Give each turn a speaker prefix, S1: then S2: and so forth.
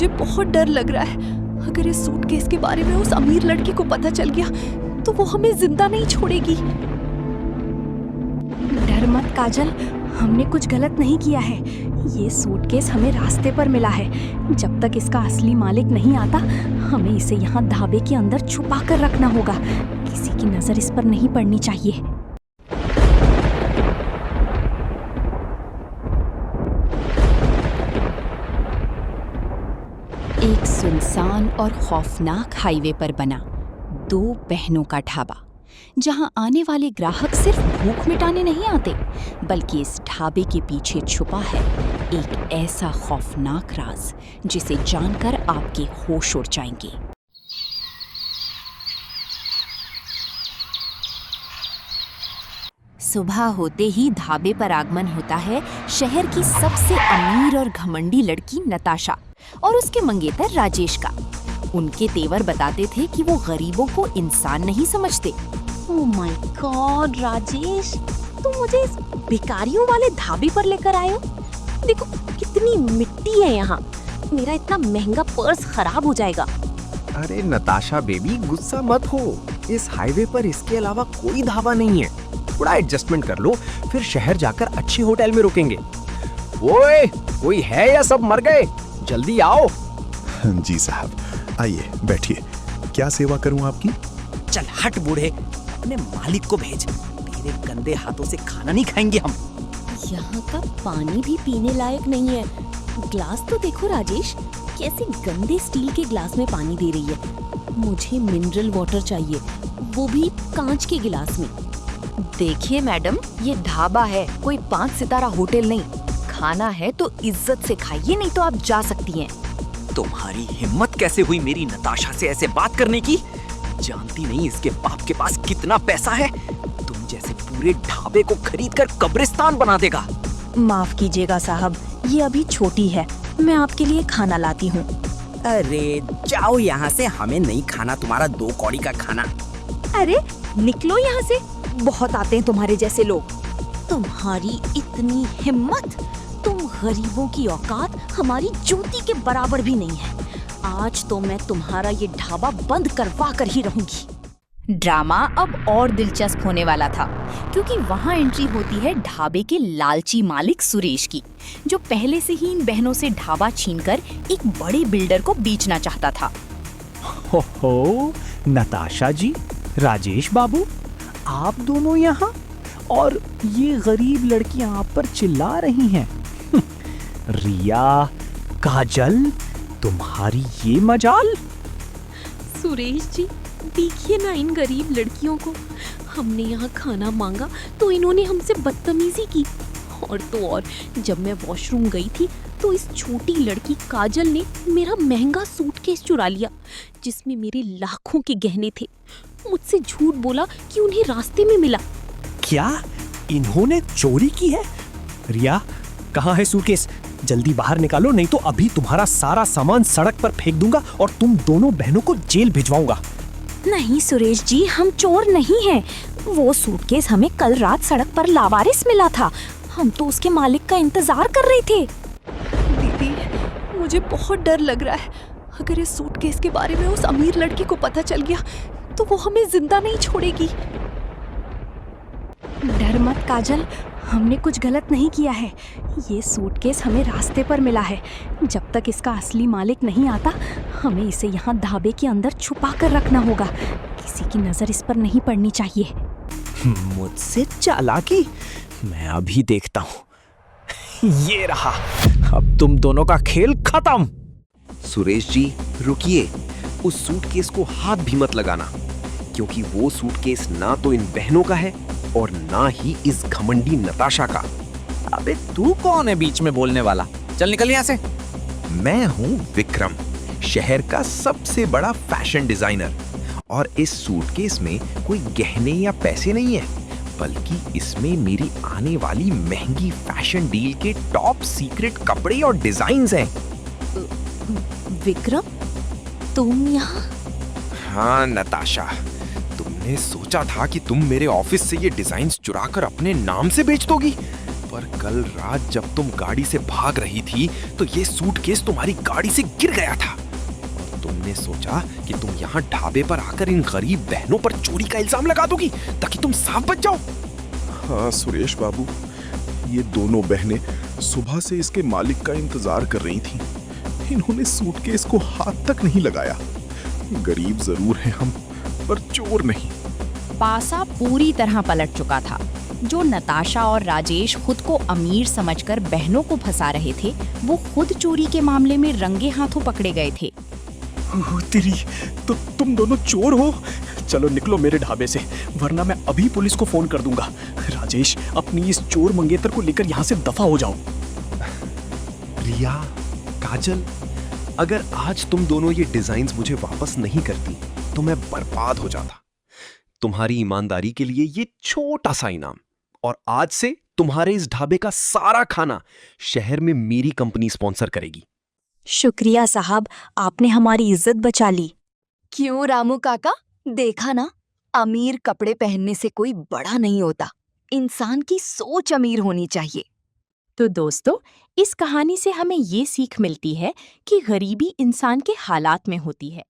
S1: मुझे बहुत डर लग रहा है। अगर इस सूटकेस के बारे में उस अमीर लड़की को पता चल गया तो वो हमें जिंदा नहीं छोड़ेगी।
S2: डर मत काजल, हमने कुछ गलत नहीं किया है। ये सूटकेस हमें रास्ते पर मिला है। जब तक इसका असली मालिक नहीं आता, हमें इसे यहाँ ढाबे के अंदर छुपा कर रखना होगा। किसी की नजर इस पर नहीं पड़नी चाहिए।
S3: एक सुनसान और खौफनाक हाईवे पर बना दो बहनों का ढाबा, जहां आने वाले ग्राहक सिर्फ भूख मिटाने नहीं आते, बल्कि इस ढाबे के पीछे छुपा है एक ऐसा खौफनाक राज जिसे जानकर आपके होश उड़ जाएंगे। सुबह होते ही ढाबे पर आगमन होता है शहर की सबसे अमीर और घमंडी लड़की नताशा और उसके मंगेतर राजेश का। उनके तेवर बताते थे कि वो गरीबों को इंसान नहीं समझते।
S2: ओह माय गॉड राजेश, तुम मुझे इस भिखारियों वाले ढाबे पर लेकर आए हो। देखो कितनी मिट्टी है यहाँ। मेरा इतना महंगा पर्स खराब हो जाएगा।
S4: अरे नताशा बेबी, गुस्सा मत हो। इस हाईवे पर इसके अलावा कोई ढाबा नहीं है। थोड़ा एडजस्टमेंट कर लो, फिर शहर जाकर अच्छे होटल में रुकेंगे। ओए, कोई है या सब मर गए? जल्दी आओ।
S5: जी साहब, आइए बैठिए। क्या सेवा करूं आपकी?
S6: चल हट बूढ़े, अपने मालिक को भेज। तेरे गंदे हाथों से खाना नहीं खाएंगे हम।
S2: यहाँ का पानी भी पीने लायक नहीं है। ग्लास तो देखो राजेश, कैसे गंदे स्टील के ग्लास में पानी दे रही है। मुझे मिनरल वाटर चाहिए, वो भी कांच के गिलास में।
S3: देखिए मैडम, ये ढाबा है, कोई 5 सितारा होटल नहीं। खाना है तो इज्जत से खाइए, नहीं तो आप जा सकती हैं।
S6: तुम्हारी हिम्मत कैसे हुई मेरी नताशा से ऐसे बात करने की? जानती नहीं इसके बाप के पास कितना पैसा है। तुम जैसे पूरे ढाबे को खरीद कर कब्रिस्तान बना देगा।
S2: माफ कीजिएगा साहब, ये अभी छोटी है। मैं आपके लिए खाना लाती हूँ।
S6: अरे जाओ यहाँ से, हमें नहीं खाना तुम्हारा 2 कौड़ी का खाना।
S2: अरे निकलो यहाँ से, बहुत आते हैं तुम्हारे जैसे लोग। तुम्हारी इतनी हिम्मत, तुम गरीबों की औकात हमारी ज्योति के बराबर भी नहीं है। आज तो मैं तुम्हारा ये ढाबा बंद करवा कर ही रहूंगी।
S3: ड्रामा अब और दिलचस्प होने वाला था, क्योंकि वहाँ एंट्री होती है ढाबे के लालची मालिक सुरेश की, जो पहले से ही इन बहनों से ढाबा छीनकर एक बड़े बिल्डर को बेचना चाहता था।
S7: हो नताशा जी, राजेश बाबू, आप दोनों यहाँ, और ये गरीब लड़कियां आप पर चिल्ला रही हैं। रिया, काजल, तुम्हारी ये मजाल।
S2: सुरेश जी, देखिए ना इन गरीब लड़कियों को। हमने यहाँ खाना मांगा तो इन्होंने हमसे बदतमीजी की। और तो और, जब मैं वॉशरूम गई थी तो इस छोटी लड़की काजल ने मेरा महंगा सूटकेस चुरा लिया, जिसमें मेरे लाखों के गहने थे। मुझसे झूठ बोला कि उन्हें रास्ते में मिला।
S7: क्या इन्होंने चोरी की है? रिया, कहाँ है सूटकेस? जल्दी बाहर निकालो, नहीं तो अभी तुम्हारा सारा सामान सड़क पर फेंक दूंगा और तुम दोनों बहनों को जेल भिजवाऊंगा।
S2: नहीं सुरेश जी, हम चोर नहीं हैं। वो सूटकेस हमें कल रात सड़क पर लावारिस मिला था। हम तो उसके मालिक का इंतजार कर रहे थे।
S1: दीदी, मुझे बहुत डर लग रहा है। अगर इस सूटकेस के बारे में उस अमीर लड़की को पता चल गया तो वो हमें जिंदा नहीं छोड़ेगी।
S2: डर मत काजल, हमने कुछ गलत नहीं किया है। ये सूटकेस हमें रास्ते पर मिला है। जब तक इसका असली मालिक नहीं आता, हमें इसे यहाँ ढाबे के अंदर छुपा कर रखना होगा। किसी की नजर इस पर नहीं पड़नी चाहिए।
S7: मुझसे चालाकी? मैं अभी देखता हूँ। ये रहा, अब तुम दोनों का खेल खत्म।
S4: सुरेश जी रुकिए, उस सूटकेस को हाथ भी मत लगाना, क्योंकि वो सूटकेस ना तो इन बहनों का है और ना ही इस घमंडी नताशा का।
S6: अबे तू कौन है बीच में बोलने वाला? चल निकल यहाँ से।
S4: मैं हूँ विक्रम, शहर का सबसे बड़ा फैशन डिजाइनर, और इस सूटकेस में कोई गहने या पैसे नहीं है, बल्कि इसमें मेरी आने वाली महंगी फैशन डील के टॉप सीक्रेट कपड़े और डिजाइन्स हैं।
S2: विक्रम, तुम यहाँ?
S4: हाँ नताशा, तुमने सोचा था कि तुम मेरे ऑफिस से ये डिजाइन्स चुराकर अपने नाम से बेच दोगी, पर कल रात जब तुम गाड़ी से भाग रही थी तो ये सूटकेस तुम्हारी गाड़ी से गिर गया था। और तुमने सोचा कि तुम यहाँ ढाबे पर आकर इन गरीब बहनों पर चोरी का इल्जाम लगा दोगी ताकि तुम साफ बच जाओ।
S5: हाँ सुरेश बाबू, ये दोनों बहनें सुबह से इसके मालिक का इंतजार कर रही थीं। इन्होंने सूटकेस को हाथ तक नहीं लगाया। गरीब जरूर हैं हम, पर चोर नहीं।
S3: पासा पूरी तरह पलट चुका था। जो नताशा और राजेश खुद को अमीर समझकर बहनों को फंसा रहे थे, वो खुद चोरी के मामले में रंगे हाथों पकड़े गए थे।
S7: ओह, तेरी तो तुम दोनों चोर हो। चलो निकलो मेरे ढाबे से, वरना मैं अभी पुलिस को फोन कर दूंगा। राजेश, अपनी इस चोर मंगेतर को लेकर यहाँ से दफा हो जाओ।
S4: रिया, काजल, अगर आज तुम दोनों ये डिजाइन्स मुझे वापस नहीं करती तो मैं बर्बाद हो जाता। तुम्हारी ईमानदारी के लिए ये छोटा सा इनाम, और आज से तुम्हारे इस ढाबे का सारा खाना शहर में मेरी कंपनी स्पॉन्सर करेगी।
S1: शुक्रिया साहब, आपने हमारी इज्जत बचा ली। क्यों रामू काका, देखा ना, अमीर कपड़े पहनने से कोई बड़ा नहीं होता। इंसान की सोच अमीर होनी चाहिए।
S3: तो दोस्तों, इस कहानी से हमें ये सीख मिलती है कि गरीबी इंसान के हालात में होती है।